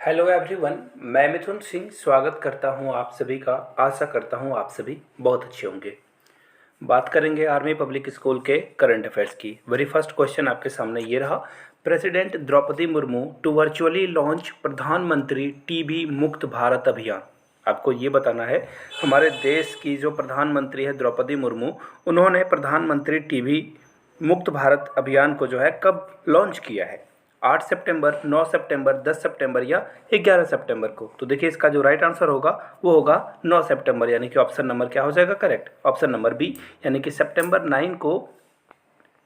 Hello everyone. मैं मिथुन सिंह स्वागत करता हूं आप सभी का। आशा करता हूं आप सभी बहुत अच्छे होंगे। बात करेंगे आर्मी पब्लिक स्कूल के करंट अफेयर्स की। वेरी फर्स्ट क्वेश्चन आपके सामने ये रहा। President Droupadi Murmu to virtually launch प्रधानमंत्री टीबी मुक्त भारत अभियान। आपको ये बताना है हमारे देश की जो प्रधानमंत्री है द्रौपदी मुर्मू, उन्होंने प्रधानमंत्री टीबी मुक्त भारत अभियान को जो है कब लॉन्च किया है। 8 सितंबर, 9 सितंबर, 10 सितंबर या 11 सितंबर को। तो देखिए इसका जो राइट आंसर होगा वो होगा 9 सितंबर, यानी कि ऑप्शन नंबर क्या हो जाएगा करेक्ट, ऑप्शन नंबर बी। यानी कि सितंबर 9 को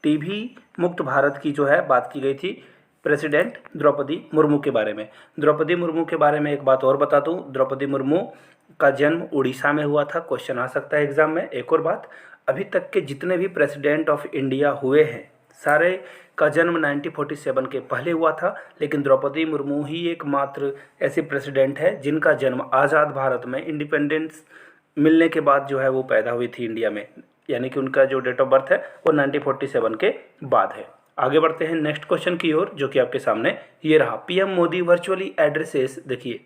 टीबी मुक्त भारत की जो है बात की गई थी प्रेसिडेंट द्रौपदी मुर्मू के बारे में। द्रौपदी मुर्मू के बारे में एक बात और बता दूं, द्रौपदी मुर्मू का जन्म उड़ीसा में हुआ था। क्वेश्चन आ सकता है एग्जाम में। एक और बात, अभी तक के जितने भी प्रेसिडेंट ऑफ इंडिया हुए हैं सारे का जन्म 1947 के पहले हुआ था, लेकिन द्रौपदी मुर्मू ही एकमात्र ऐसी प्रेसिडेंट है जिनका जन्म आज़ाद भारत में इंडिपेंडेंस मिलने के बाद जो है वो पैदा हुई थी इंडिया में। यानी कि उनका जो डेट ऑफ बर्थ है वो 1947 के बाद है। आगे बढ़ते हैं नेक्स्ट क्वेश्चन की ओर, जो कि आपके सामने ये रहा। PM Modi virtually addresses. देखिए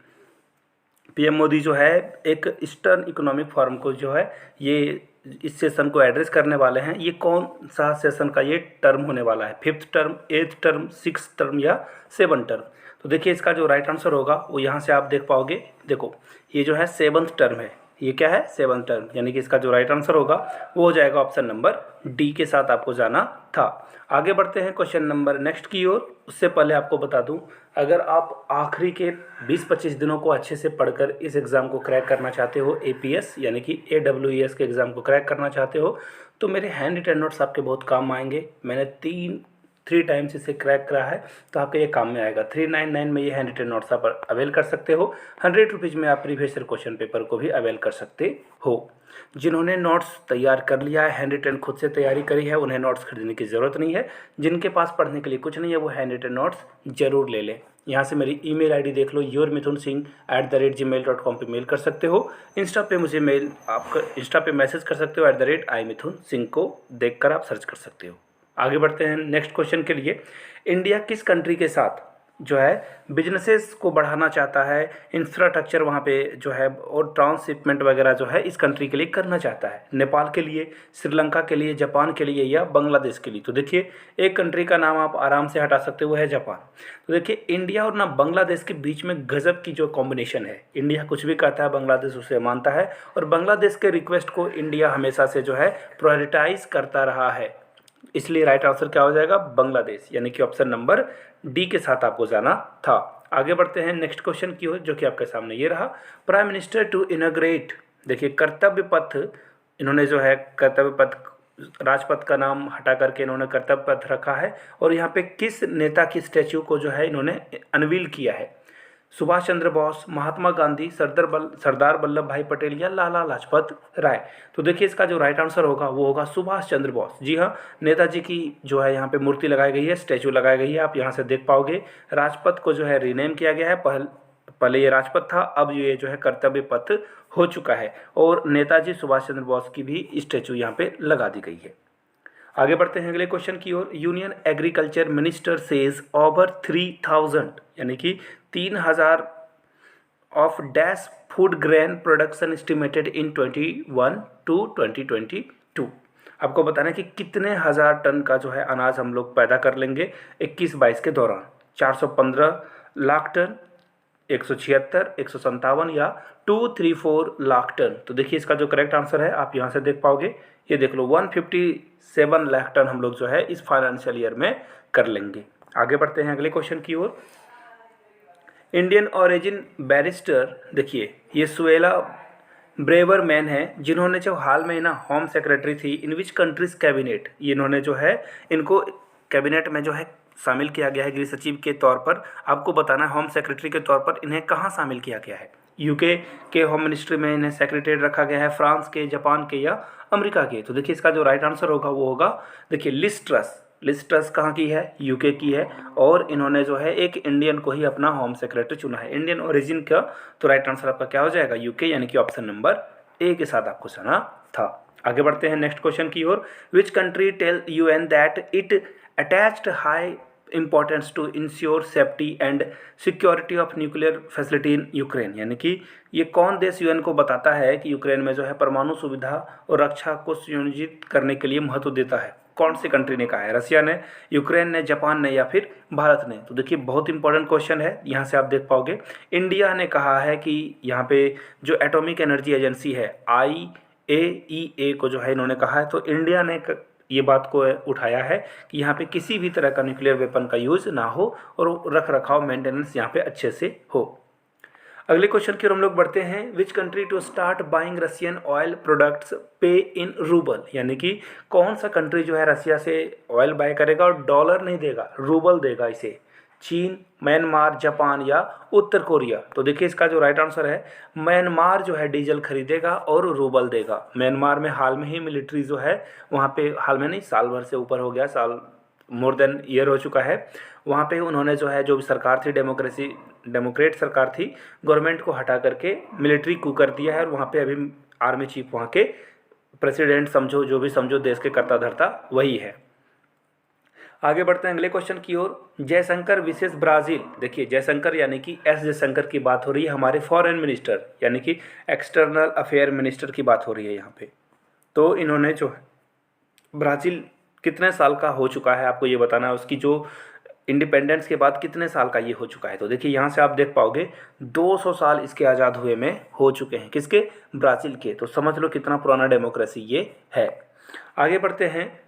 पीएम मोदी जो है एक ईस्टर्न इकोनॉमिक फोरम को जो है ये इस सेशन को एड्रेस करने वाले हैं। ये कौन सा सेशन का ये टर्म होने वाला है, 5th term, 8th term, 6th term या 7th टर्म। तो देखिए इसका जो राइट आंसर होगा वो यहाँ से आप देख पाओगे। देखो ये जो है 7th टर्म है। ये क्या है 7th टर्म, यानी कि इसका जो राइट आंसर होगा वो हो जाएगा ऑप्शन नंबर डी के साथ आपको जाना था। आगे बढ़ते हैं क्वेश्चन नंबर नेक्स्ट की ओर। उससे पहले आपको बता दूं, अगर आप आखिरी के 20-25 दिनों को अच्छे से पढ़कर इस एग्ज़ाम को क्रैक करना चाहते हो, एपीएस यानी कि AWES के एग्ज़ाम को क्रैक करना चाहते हो, तो मेरे हैंड रिटन नोट्स आपके बहुत काम आएंगे। मैंने 3 टाइम्स इसे क्रैक करा है, तो आपके ये काम में आएगा। 399 में ये हैंड रिटन नोट्स आप अवेल कर सकते हो। 100 रुपीज़ में आप प्रीवियस ईयर क्वेश्चन पेपर को भी अवेल कर सकते हो। जिन्होंने नोट्स तैयार कर लिया है, हैंड रिटन खुद से तैयारी करी है, उन्हें नोट्स खरीदने की ज़रूरत नहीं है। जिनके पास पढ़ने के लिए कुछ नहीं है वो हैंड रिटन नोट्स ज़रूर ले लें। यहाँ से मेरी ईमेल आईडी देख लो, yourmithunsingh@gmail.com पे मेल कर सकते हो। इंस्टा पे मुझे मेल आप इंस्टा पे मैसेज कर सकते हो @iMithunSingh को देखकर आप सर्च कर सकते हो। आगे बढ़ते हैं नेक्स्ट क्वेश्चन के लिए। इंडिया किस कंट्री के साथ जो है बिजनेसेस को बढ़ाना चाहता है, इंफ्रास्ट्रक्चर वहाँ पे जो है और ट्रांसशिपमेंट वगैरह जो है इस कंट्री के लिए करना चाहता है? नेपाल के लिए, श्रीलंका के लिए, जापान के लिए या बांग्लादेश के लिए? तो देखिए एक कंट्री का नाम आप आराम से हटा सकते हो, वो है जापान। तो देखिए इंडिया और ना बांग्लादेश के बीच में गजब की जो कॉम्बिनेशन है। इंडिया कुछ भी कहता है बांग्लादेश उसे मानता है, और बांग्लादेश के रिक्वेस्ट को इंडिया हमेशा से जो है प्रायोरिटाइज करता रहा है। इसलिए राइट आंसर क्या हो जाएगा बांग्लादेश, यानी कि ऑप्शन नंबर डी के साथ आपको जाना था। आगे बढ़ते हैं नेक्स्ट क्वेश्चन की ओर, जो कि आपके सामने ये रहा। Prime minister to inaugurate. देखिए कर्तव्य पथ, इन्होंने जो है कर्तव्य पथ, राजपथ का नाम हटा करके इन्होंने कर्तव्य पथ रखा है। और यहाँ पे किस नेता की स्टैच्यू को जो है इन्होंने अनवील किया है? सुभाष चंद्र बोस, महात्मा गांधी, सरदार वल्लभ भाई पटेल या लाला लाजपत राय? तो देखिए इसका जो राइट आंसर होगा वो होगा सुभाष चंद्र बोस। जी हाँ, नेताजी की जो है यहाँ पे मूर्ति लगाई गई है, स्टैचू लगाई गई है, आप यहाँ से देख पाओगे। राजपथ को जो है रीनेम किया गया है, पहले ये राजपथ था, अब ये जो है कर्तव्य पथ हो चुका है। और नेताजी सुभाष चंद्र बोस की भी स्टैचू यहाँ पे लगा दी गई है। आगे बढ़ते हैं अगले क्वेश्चन की ओर। Union agriculture minister says over 3000, यानी कि 3000 of dash food grain production estimated in 21 to 2022। आपको बताना है कि कितने हज़ार टन का जो है अनाज हम लोग पैदा कर लेंगे 21-22 के दौरान। 415 लाख टन, 176, 157 या 234 लाख टन? तो देखिए इसका जो करेक्ट आंसर है आप यहाँ से देख पाओगे, ये देख लो 157 लाख टन हम लोग जो है इस फाइनेंशियल ईयर में कर लेंगे। आगे बढ़ते हैं अगले क्वेश्चन की ओर। इंडियन ओरिजिन बैरिस्टर, देखिए ये सुएला ब्रेवर मैन है, जिन्होंने जो हाल में ना होम सेक्रेटरी थी इन विच कंट्रीज कैबिनेट, ये इन्होंने जो है इनको कैबिनेट में जो है शामिल किया गया है गृह सचिव के तौर पर। आपको बताना है होम सेक्रेटरी के तौर पर इन्हें कहाँ शामिल किया गया है? यूके के होम मिनिस्ट्री में इन्हें सेक्रेटरी रखा गया है, फ्रांस के, जापान के या अमेरिका के? तो देखिए इसका जो राइट आंसर होगा वो होगा, देखिए लिज ट्रस। लिज ट्रस कहाँ की है? यूके की है, और इन्होंने जो है एक इंडियन को ही अपना होम सेक्रेटरी चुना है, इंडियन ओरिजिन का। तो राइट आंसर आपका क्या हो जाएगा? यूके, यानी कि ऑप्शन नंबर ए के साथ आपको जाना था। आगे बढ़ते हैं नेक्स्ट क्वेश्चन की ओर। Which country tell UN that it attached high importance to ensure safety and security of nuclear facility in Ukraine, यानी कि ये कौन देश यूएन को बताता है कि यूक्रेन में जो है परमाणु सुविधा और रक्षा को सुनिश्चित करने के लिए महत्व देता है? कौन सी कंट्री ने कहा है? रसिया ने, यूक्रेन ने, जापान ने या फिर भारत ने? तो देखिए बहुत इंपॉर्टेंट क्वेश्चन है, यहाँ से आप देख पाओगे। इंडिया ने कहा है कि यहाँ पे जो एटॉमिक एनर्जी एजेंसी है IAEA को जो है इन्होंने कहा है, तो इंडिया ने ये बात को उठाया है कि यहाँ पे किसी भी तरह का न्यूक्लियर वेपन का यूज़ ना हो और रख रखाव मेंटेनेंस यहाँ पे अच्छे से हो। अगले क्वेश्चन की ओर हम लोग बढ़ते हैं। Which country to start buying Russian oil products pay in rouble, यानी कि कौन सा कंट्री जो है रसिया से ऑयल बाय करेगा और डॉलर नहीं देगा, रूबल देगा इसे? चीन, म्यांमार, जापान या उत्तर कोरिया? तो देखिए इसका जो राइट आंसर है, म्यांमार जो है डीजल खरीदेगा और रूबल देगा। म्यांमार में हाल में ही मिलिट्री जो है वहाँ पे, हाल में नहीं, साल भर से ऊपर हो गया, साल मोर देन ईयर हो चुका है, वहाँ पे उन्होंने जो है, जो भी सरकार थी, डेमोक्रेट सरकार थी, गवर्नमेंट को हटा करके मिलिट्री कू कर दिया है और वहाँ पे अभी आर्मी चीफ वहाँ के प्रेसिडेंट समझो, जो भी समझो, देश के कर्ता धर्ता वही है। आगे बढ़ते हैं अगले क्वेश्चन की ओर। जयशंकर विशेष ब्राज़ील, देखिए जयशंकर यानी कि एस जयशंकर की बात हो रही है, हमारे फॉरेन मिनिस्टर यानी कि एक्सटर्नल अफेयर मिनिस्टर की बात हो रही है यहाँ पे। तो इन्होंने जो है, ब्राज़ील कितने साल का हो चुका है आपको ये बताना है, उसकी जो इंडिपेंडेंस के बाद कितने साल का ये हो चुका है। तो देखिए यहाँ से आप देख पाओगे 200 साल इसके आज़ाद हुए में हो चुके हैं। किसके? ब्राज़ील के। तो समझ लो कितना पुराना डेमोक्रेसी ये है। आगे बढ़ते हैं।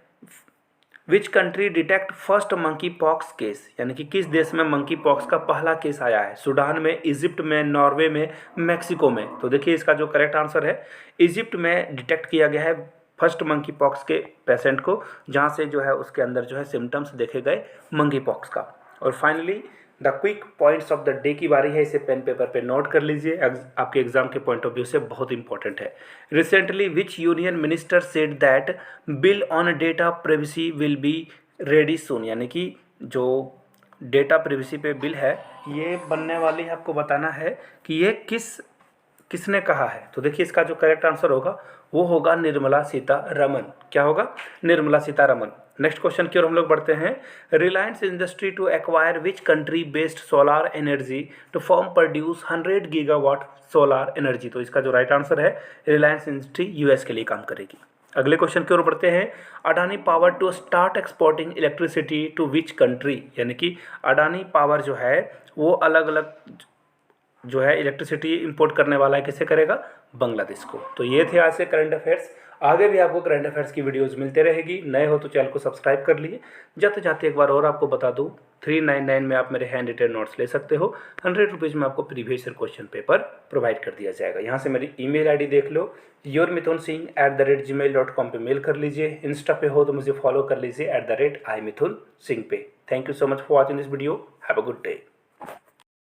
Which country detect first monkey pox case, यानी कि किस देश में मंकी पॉक्स का पहला केस आया है? सूडान में, इजिप्ट में, नॉर्वे में, मैक्सिको में? तो देखिए इसका जो करेक्ट आंसर है, इजिप्ट में डिटेक्ट किया गया है फर्स्ट मंकी पॉक्स के पेशेंट को, जहाँ से जो है उसके अंदर जो है सिम्टम्स देखे गए मंकी पॉक्स का। और finally the quick points of the day की बारी है, इसे पेन पेपर पे नोट कर लीजिए, आपके एग्जाम के पॉइंट ऑफ व्यू से बहुत इंपॉर्टेंट है। Recently which union minister said that bill on data privacy will be ready soon, यानी कि जो डेटा प्राइवेसी पे बिल है ये बनने वाली है, आपको बताना है कि ये किसने कहा है। तो देखिए इसका जो करेक्ट आंसर होगा वो होगा निर्मला सीतारमण। क्या होगा? निर्मला सीतारमण। नेक्स्ट क्वेश्चन की ओर हम लोग बढ़ते हैं। Reliance industry to acquire which country based solar energy to form produce 100 gigawatt solar energy? तो इसका जो राइट आंसर है, रिलायंस इंडस्ट्री यूएस के लिए काम करेगी। अगले क्वेश्चन की ओर बढ़ते हैं। Adani power to start exporting electricity to which country, यानी कि अडानी पावर जो है वो अलग अलग जो है इलेक्ट्रिसिटी इंपोर्ट करने वाला है, किसे करेगा? बांग्लादेश को। तो ये थे आज से करंट अफेयर्स। आगे भी आपको करंट अफेयर्स की वीडियोस मिलते रहेगी। नए हो तो चैनल को सब्सक्राइब कर लिए। जाते जाते एक बार और आपको बता दूं, 399 में आप मेरे हैंड रिटेन नोट्स ले सकते हो। 100 रुपीज़ में आपको previous year question paper provide कर दिया जाएगा। यहाँ से मेरी ईमेल आईडी देख लो, yourmithunsingh@gmail.com पे मेल कर लीजिए। इंस्टा पे हो तो मुझे फॉलो कर लीजिए @imithunsingh पे। Thank you so much for watching this video. Have a good day.